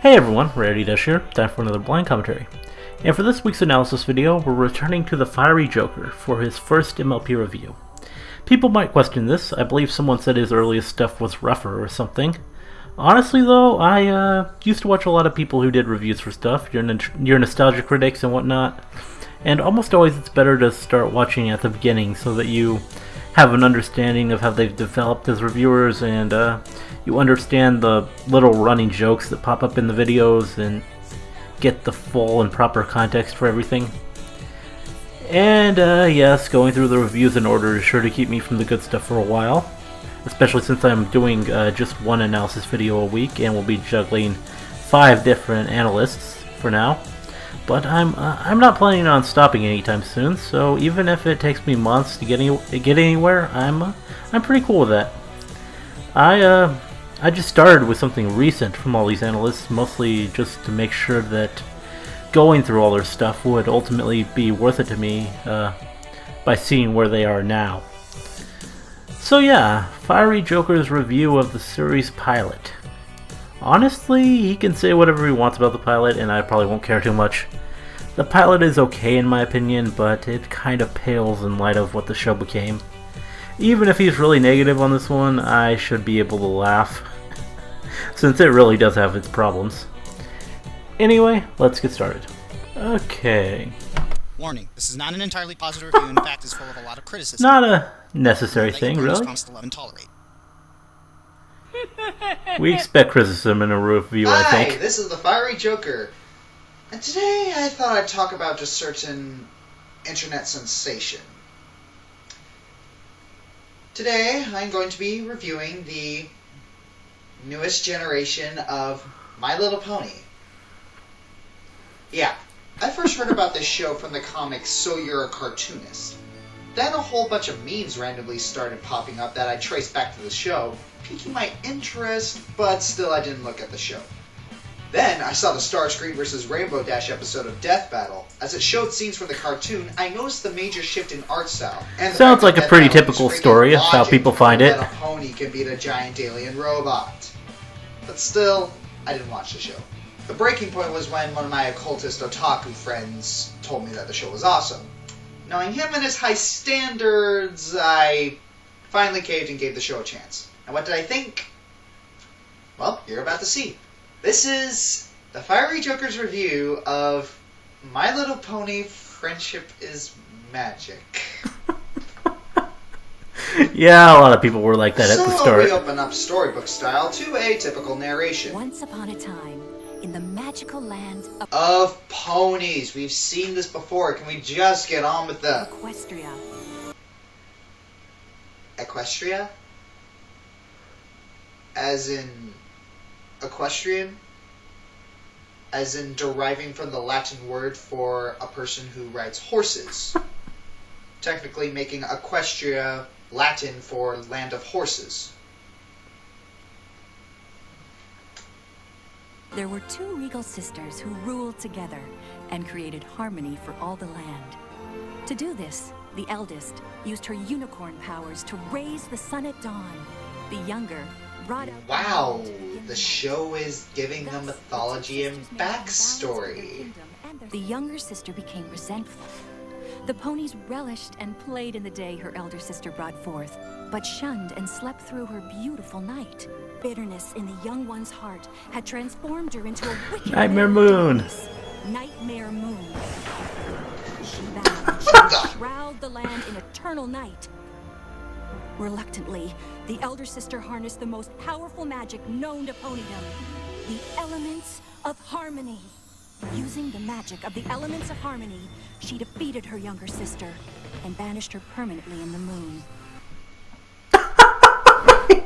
Hey everyone, Rarity Dash here, time for another blind commentary. And for this week's analysis video, we're returning to the Fiery Joker for his first MLP review. People might question this. I believe someone said his earliest stuff was rougher or something. Honestly though, I used to watch a lot of people who did reviews for stuff, your nostalgia critics and whatnot, and almost always it's better to start watching at the beginning so that you have an understanding of how they've developed as reviewers, and you understand the little running jokes that pop up in the videos and get the full and proper context for everything. And yes, going through the reviews in order is sure to keep me from the good stuff for a while, especially since I'm doing just one analysis video a week and will be juggling 5 different analysts for now. But I'm not planning on stopping anytime soon, so even if it takes me months to get anywhere, I'm pretty cool with that. I just started with something recent from all these analysts, mostly just to make sure that going through all their stuff would ultimately be worth it to me by seeing where they are now. So yeah, Fiery Joker's review of the series pilot. Honestly, he can say whatever he wants about the pilot, and I probably won't care too much. The pilot is okay in my opinion, but it kind of pales in light of what the show became. Even if he's really negative on this one, I should be able to laugh, since it really does have its problems. Anyway, let's get started. Okay. Warning, this is not an entirely positive review, in fact is full of a lot of criticism. Not a necessary thing, really. To tolerate. We expect criticism in a review, I think. Hi, this is the Fiery Joker. And today I thought I'd talk about a certain internet sensation. Today I'm going to be reviewing the newest generation of My Little Pony. Yeah, I first heard about this show from the comics So You're a Cartoonist. Then a whole bunch of memes randomly started popping up that I traced back to the show, piquing my interest, but still I didn't look at the show. Then I saw the Starscream vs. Rainbow Dash episode of Death Battle. As it showed scenes from the cartoon, I noticed the major shift in art style. And sounds like a pretty typical story of how people find it. A pony can beat a giant alien robot. But still, I didn't watch the show. The breaking point was when one of my occultist otaku friends told me that the show was awesome. Knowing him and his high standards, I finally caved and gave the show a chance. And what did I think? Well, you're about to see. This is the Fiery Joker's review of My Little Pony Friendship is Magic. Yeah, a lot of people were like that at the start. So we open up storybook style to a typical narration. Once upon a time, in the magical land of ponies. We've seen this before. Can we just get on with the Equestria. Equestria? As in equestrian? As in deriving from the Latin word for a person who rides horses. Technically making Equestria Latin for land of horses. There were 2 regal sisters who ruled together and created harmony for all the land. To do this, the eldest used her unicorn powers to raise the sun at dawn. The younger brought out... Wow, the show is giving them mythology and backstory. The younger sister became resentful. The ponies relished and played in the day her elder sister brought forth, but shunned and slept through her beautiful night. Bitterness in the young one's heart had transformed her into a wicked Nightmare Moon. Nightmare Moon. She vowed she would shroud the land in eternal night. Reluctantly, the elder sister harnessed the most powerful magic known to ponydom, the elements of harmony. Using the magic of the elements of harmony, she defeated her younger sister and banished her permanently in the moon.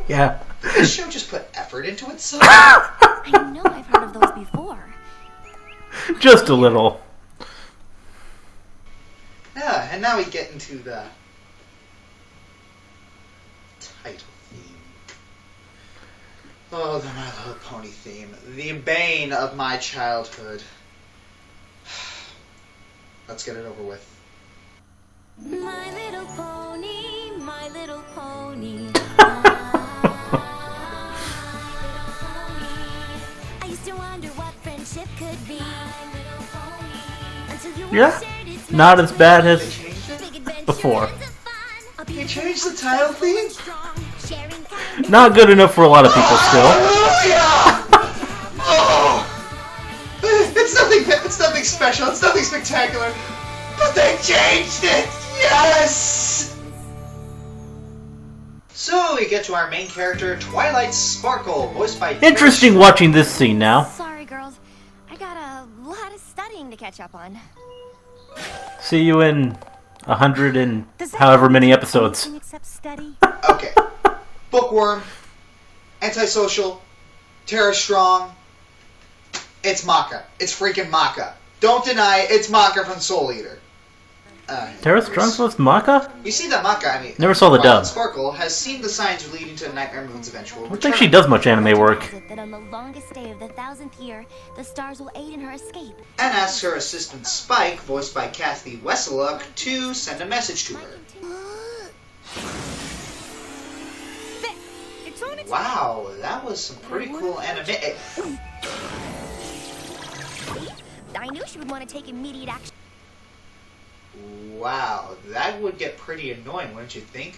Yeah. This show just put effort into itself. I know I've heard of those before. Just a little. Yeah, and now we get into the title theme. Oh, the My Little Pony theme. The bane of my childhood. Let's get it over with. My little pony, my little pony. I Used to wonder what friendship could be. Yeah, not as bad as They changed it? before. They changed the title theme? Not good enough for a lot of people still. Oh! It's nothing special, it's nothing spectacular. But they changed it! Yes! So we get to our main character, Twilight Sparkle, voiced by... Interesting watching this scene now. Sorry, girls. I got a lot of studying to catch up on. See you in 100 and however many episodes. Except study. Okay. Bookworm, antisocial, terror strong. It's Maka. It's freaking Maka. Don't deny it, it's Maka from Soul Eater. Terra Strong's with Maka? You see that Maka, Never saw the Twilight dub. Sparkle has seen the signs leading to Nightmare Moon's eventual I don't think she does much anime work. That on the longest day of the 1000th year, the stars will aid in her escape. And asks her assistant Spike, voiced by Kathy Wesseluk, to send a message to her. Wow, that was some pretty cool anime. I knew she would want to take immediate action. Wow, that would get pretty annoying, wouldn't you think?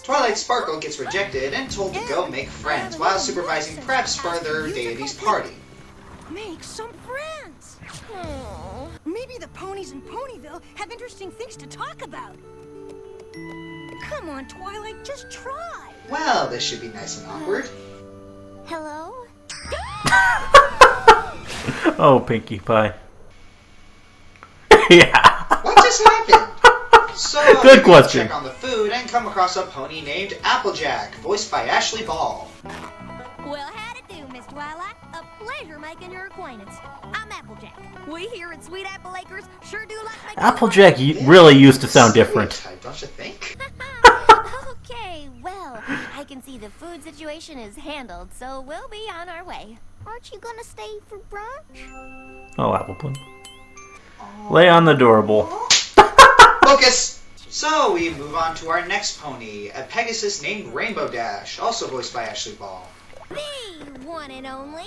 Twilight Sparkle gets rejected and told to go make friends while supervising preps for their deity's party. Make some friends! Maybe the ponies in Ponyville have interesting things to talk about. Come on, Twilight, just try. Well, this should be nice and awkward. Hello? Oh, Pinkie Pie. Yeah. What just happened? So, Good we question. check on the food and come across a pony named Applejack, voiced by Ashley Ball. Well, how'd it do, Miss Twilight? A pleasure making your acquaintance. I'm Applejack. We here at Sweet Apple Acres sure do like making Applejack really used to sound different. Stereotype, don't you think? Okay, well, I can see the food situation is handled, so we'll be on our way. Aren't you gonna stay for brunch? Oh, Appleplum. Lay on the adorable. Focus! So, we move on to our next pony, a Pegasus named Rainbow Dash, also voiced by Ashley Ball. The one and only.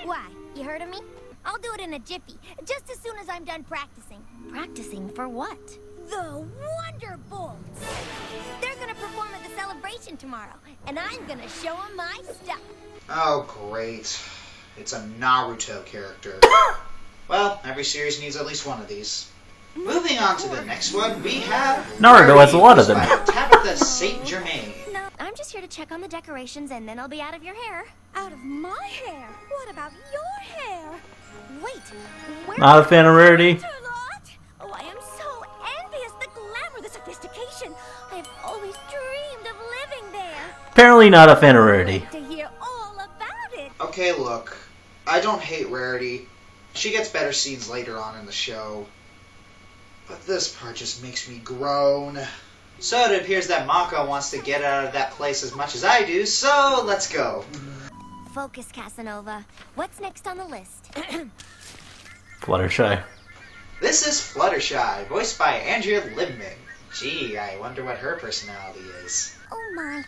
Why, you heard of me? I'll do it in a jiffy, just as soon as I'm done practicing. Practicing for what? The Wonderbolts! They're gonna perform at the celebration tomorrow, and I'm gonna show them my stuff. Oh, great. It's a Naruto character. Well, every series needs at least one of these. Moving on to the next one, we have... Naruto has a lot of them. voiced by Tabitha St. Germain. No, I'm just here to check on the decorations, and then I'll be out of your hair. Out of my hair? What about your hair? Wait, where... Not a fan of Rarity. Charlotte? Oh, I am so envious. The glamour, the sophistication. I've always dreamed of living there. Apparently not a fan of Rarity. To hear all about it. Okay, look. I don't hate Rarity. She gets better scenes later on in the show. But this part just makes me groan. So it appears that Mako wants to get out of that place as much as I do, so let's go. Focus, Casanova. What's next on the list? Fluttershy. This is Fluttershy, voiced by Andrea Libman. Gee, I wonder what her personality is. Oh my.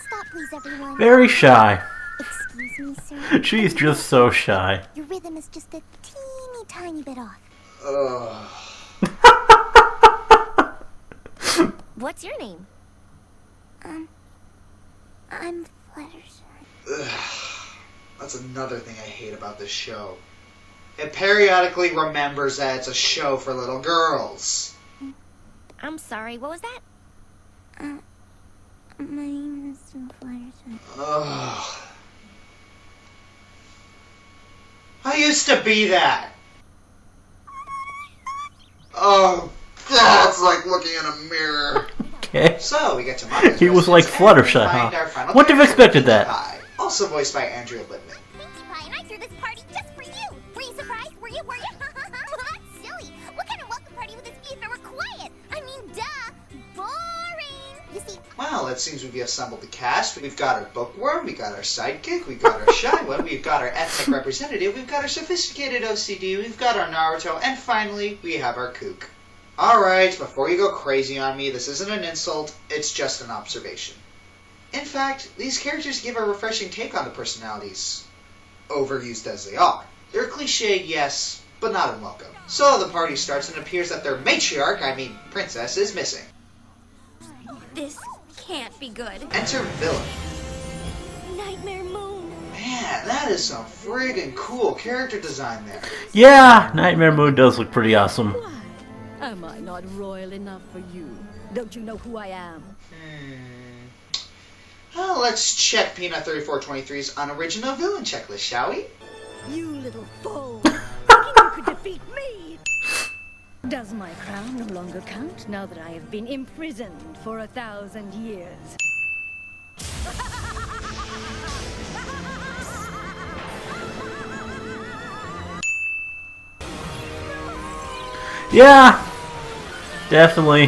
Stop please, everyone. Very shy. Excuse me, sir. She's just so shy. Your rhythm is just a teeny tiny bit off. Ugh. What's your name? I'm Fluttershy. Ugh. That's another thing I hate about this show. It periodically remembers that it's a show for little girls. I'm sorry, what was that? My name is Fluttershy. Ugh. I used to be that. Oh, God, it's like looking in a mirror. Okay. So, we get to Maka's He was like residence, and Fluttershy, we find huh? our final Wouldn't have character, expected that. Pinkie Pie, also voiced by Andrea Libman. Pinkie Pie, and I threw this party just for you. Were you surprised? Were you? Well, that's silly. What kind of welcome party would this be if it were quiet? I mean, duh. Boring. You see, Well, it seems we've assembled the cast. We've got our bookworm, we got our sidekick, we got our shy one, we've got our ethnic representative, we've got our sophisticated OCD, we've got our Naruto, and finally, we have our kook. Alright, before you go crazy on me, this isn't an insult, it's just an observation. In fact, these characters give a refreshing take on the personalities. overused as they are. They're cliched, yes, but not unwelcome. So the party starts and it appears that their matriarch, princess, is missing. This can't be good. Enter villain. Nightmare Moon. Man, that is some friggin' cool character design there. Yeah, Nightmare Moon does look pretty awesome. Why? Am I not royal enough for you? Don't you know who I am? Well, let's check Peanut 3423's unoriginal villain checklist, shall we? You little fool! Thinking you could defeat me! Does my crown no longer count now that I have been imprisoned for 1,000 years? Yeah, definitely.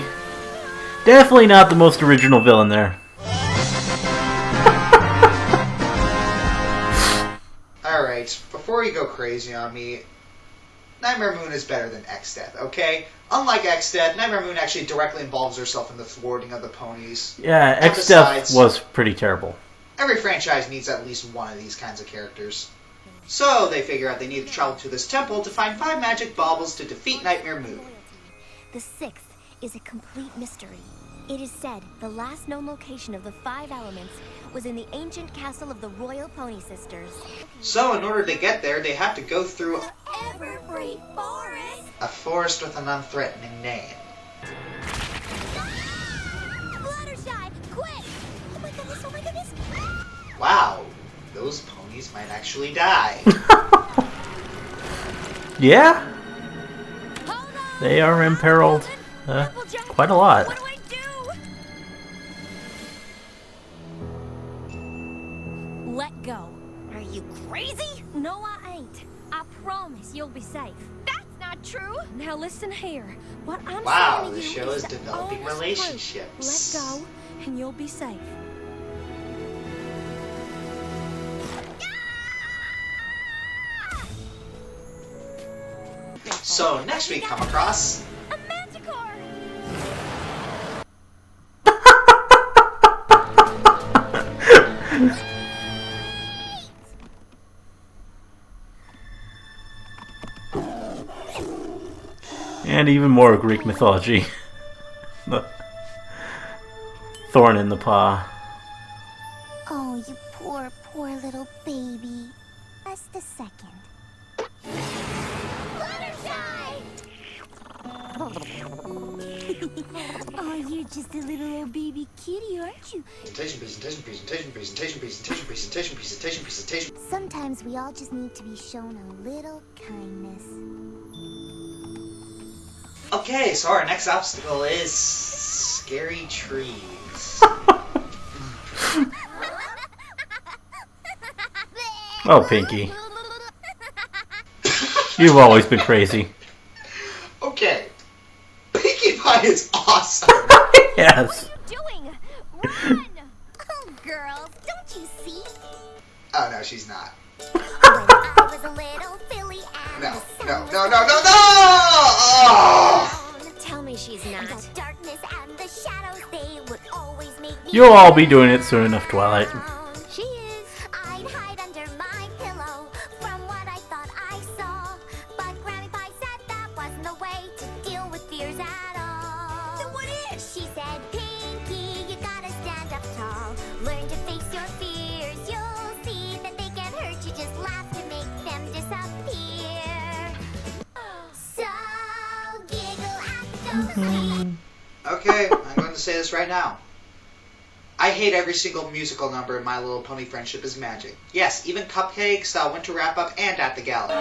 Definitely not the most original villain there. Alright, before you go crazy on me, Nightmare Moon is better than X-Death, okay? Unlike X-Death, Nightmare Moon actually directly involves herself in the thwarting of the ponies. Yeah, And X-Death besides, was pretty terrible. every franchise needs at least one of these kinds of characters. So they figure out they need to travel to this temple to find 5 magic baubles to defeat Nightmare Moon. The 6th is a complete mystery. It is said the last known location of the 5 elements was in the ancient castle of the Royal Pony Sisters. So in order to get there, they have to go through Everfree Forest! a forest with an unthreatening name. Fluttershy, quick! Oh my goodness, oh my goodness! Wow, those ponies might actually die. Yeah, Hold on! they are imperiled quite a lot. What do I do? Let go. Are you crazy? No, I ain't. I promise you'll be safe. That's not true. Now listen here. What I'm Wow, saying to the you show is the developing honest relationships. truth. Let go, and you'll be safe. So next we come across A Manticore! And even more Greek mythology. The thorn in the paw. Oh, you poor, poor little baby. Just a second. Fluttershy! Oh, you're just a little old baby kitty, aren't you? presentation. Sometimes we all just need to be shown a little kindness. Okay, so our next obstacle is scary trees. Oh, Pinky. You've always been crazy. Okay, Pinkie Pie is awesome. Yes. What are you doing? Run! Oh, girls, don't you see? Oh no, she's not. When I was a little filly and No, the no, sun no, was no, no, no! Oh! down. Tell me she's not. The darkness and the shadows, they would always make me You'll all be doing it soon enough, Twilight. She is. I'd hide under my pillow from what I thought I saw. But Granny Pie said that wasn't the way to deal with fears at all. Then what is? She said, Pinky, you gotta stand up tall. Learn to face your fears. You'll see that they can't hurt you. Just laugh to make them disappear. So giggle at those fears. Okay, I'm going to say this right now. I hate every single musical number in My Little Pony Friendship is Magic. Yes, even Cupcake, Style Winter Wrap Up, and At the Gala.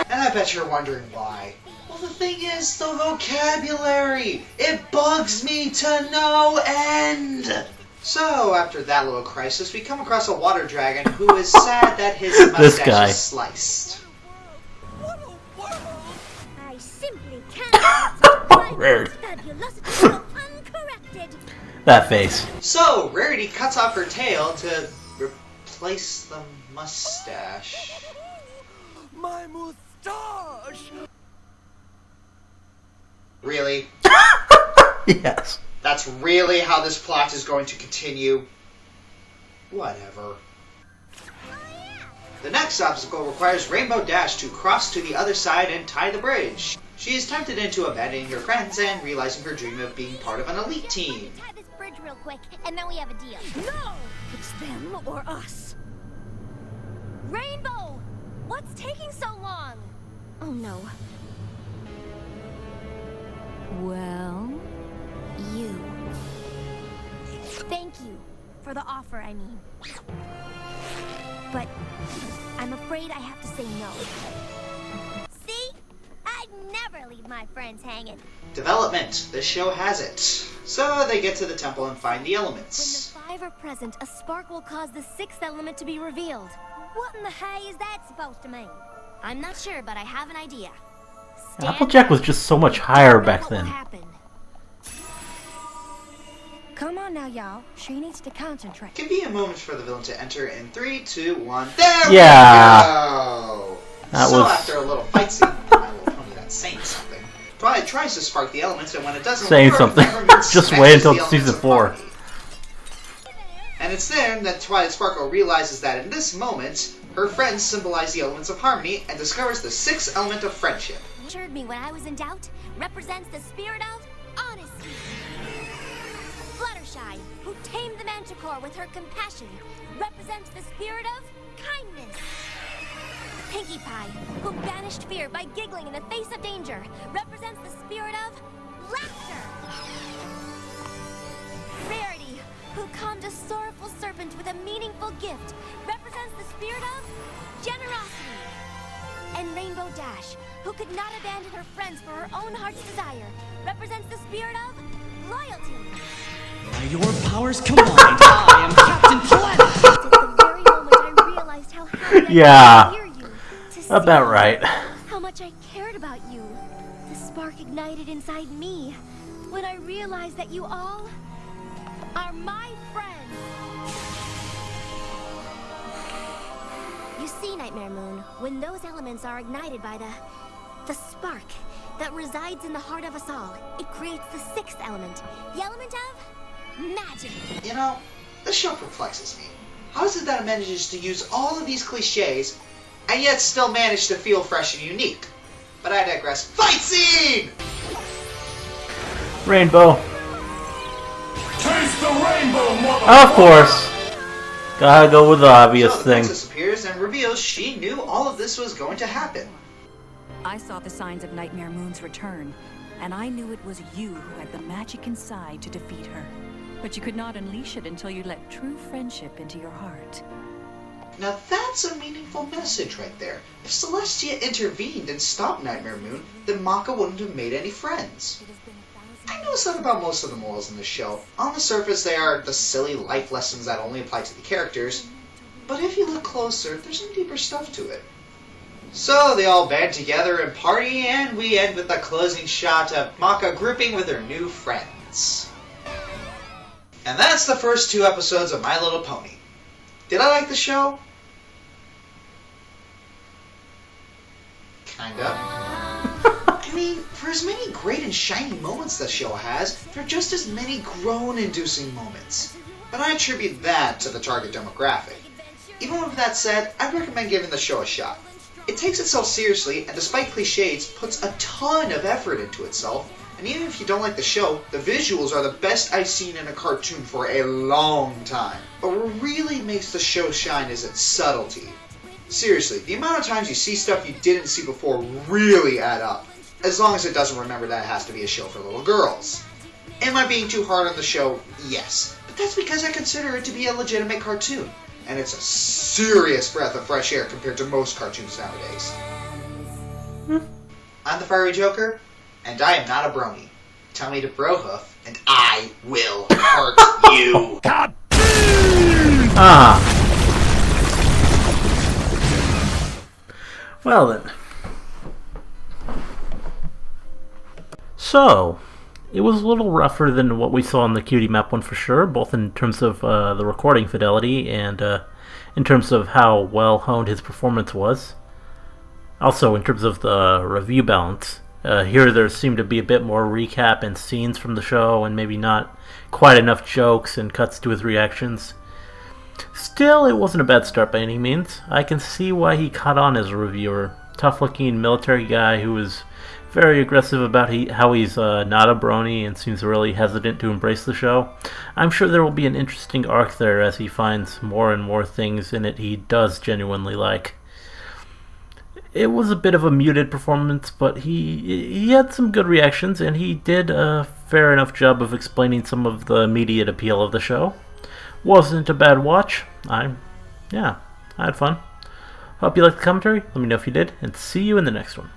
And I bet you're wondering why. Well, the thing is, the vocabulary. It bugs me to no end. So, after that little crisis, we come across a water dragon who is sad that his This guy. mustache is sliced. I simply can't. Weird. Fabulosity go uncorrected. That face. So, Rarity cuts off her tail to replace the mustache. My mustache! Really? Yes. That's really how this plot is going to continue? Whatever. The next obstacle requires Rainbow Dash to cross to the other side and tie the bridge. She is tempted into abandoning her friends and realizing her dream of being part of an elite team. Tie this bridge real quick, and then we have a deal. No! It's them or us. Rainbow! What's taking so long? Oh no. Well, You. Thank you for the offer, I mean. But I'm afraid I have to say no. See? I'd never leave my friends hanging. Development. This show has it. So they get to the temple and find the When elements. the five are present, a spark will cause the sixth element to be revealed. What in the hay is that supposed to mean? I'm not sure, but I have an idea. Stand Applejack was up. just so much higher Know back what will then. happen. Come on now, y'all. She needs to concentrate. Convenient moment for the villain to enter in 3, 2, 1. There Yeah. we go! That So was- after a little fight scene, My Little Pony that's saying something, Twilight tries to spark the elements, and when it doesn't Saying work, something. Peppermint Just smashes wait until the elements season of 4. harmony. And it's then that Twilight Sparkle realizes that in this moment, her friends symbolize the elements of harmony and discovers the sixth element of friendship. Assured me when I was in doubt, represents the spirit of honesty. Fluttershy, who tamed the Manticore with her compassion, represents the spirit of kindness. Pinkie Pie, who banished fear by giggling in the face of danger, represents the spirit of laughter. Rarity, who calmed a sorrowful serpent with a meaningful gift, represents the spirit of generosity. And Rainbow Dash, who could not abandon her friends for her own heart's desire, represents the spirit of loyalty. By your powers combined, I am Captain Planet! Just at the very moment I realized how happy Yeah. I could hear you, to see About right. how much I cared about you. The spark ignited inside me when I realized that you all are my friends. You see, Nightmare Moon, when those elements are ignited by the spark that resides in the heart of us all, it creates the sixth element, the element of magic. You know, this show perplexes me. How is it that it manages to use all of these cliches and yet still manage to feel fresh and unique? But I digress. Fight scene! Rainbow. Taste the rainbow, mother! Of course. Gotta go with the obvious So the thing. princess appears and reveals she knew all of this was going to happen. I saw the signs of Nightmare Moon's return, and I knew it was you who had the magic inside to defeat her. But you could not unleash it until you let true friendship into your heart. Now that's a meaningful message right there. If Celestia intervened and stopped Nightmare Moon, then Maka wouldn't have made any friends. I noticed that about most of the morals in this show. On the surface, they are the silly life lessons that only apply to the characters, but if you look closer, there's some deeper stuff to it. So they all band together and party, and we end with the closing shot of Maka grouping with her new friends. And that's the first 2 episodes of My Little Pony. Did I like the show? Kinda. I mean, for as many great and shiny moments the show has, there are just as many groan-inducing moments. But I attribute that to the target demographic. Even with that said, I recommend giving the show a shot. It takes itself seriously, and despite cliches, puts a ton of effort into itself, and even if you don't like the show, the visuals are the best I've seen in a cartoon for a long time. But what really makes the show shine is its subtlety. Seriously, the amount of times you see stuff you didn't see before really add up. As long as it doesn't remember that it has to be a show for little girls. Am I being too hard on the show? Yes. But that's because I consider it to be a legitimate cartoon. And it's a serious breath of fresh air compared to most cartoons nowadays. I'm the Fiery Joker, and I am not a brony. Tell me to Brohoof, and I will hurt you. Ah. Well then. So, it was a little rougher than what we saw in the Cutie Map one for sure, both in terms of the recording fidelity and in terms of how well honed his performance was. Also, in terms of the review balance. Here there seemed to be a bit more recap and scenes from the show and maybe not quite enough jokes and cuts to his reactions. Still, it wasn't a bad start by any means. I can see why he caught on as a reviewer. Tough-looking military guy who was very aggressive about how he's not a brony and seems really hesitant to embrace the show. I'm sure there will be an interesting arc there as he finds more and more things in it he does genuinely like. It was a bit of a muted performance, but he had some good reactions, and he did a fair enough job of explaining some of the immediate appeal of the show. Wasn't a bad watch. I had fun. Hope you liked the commentary. Let me know if you did, and see you in the next one.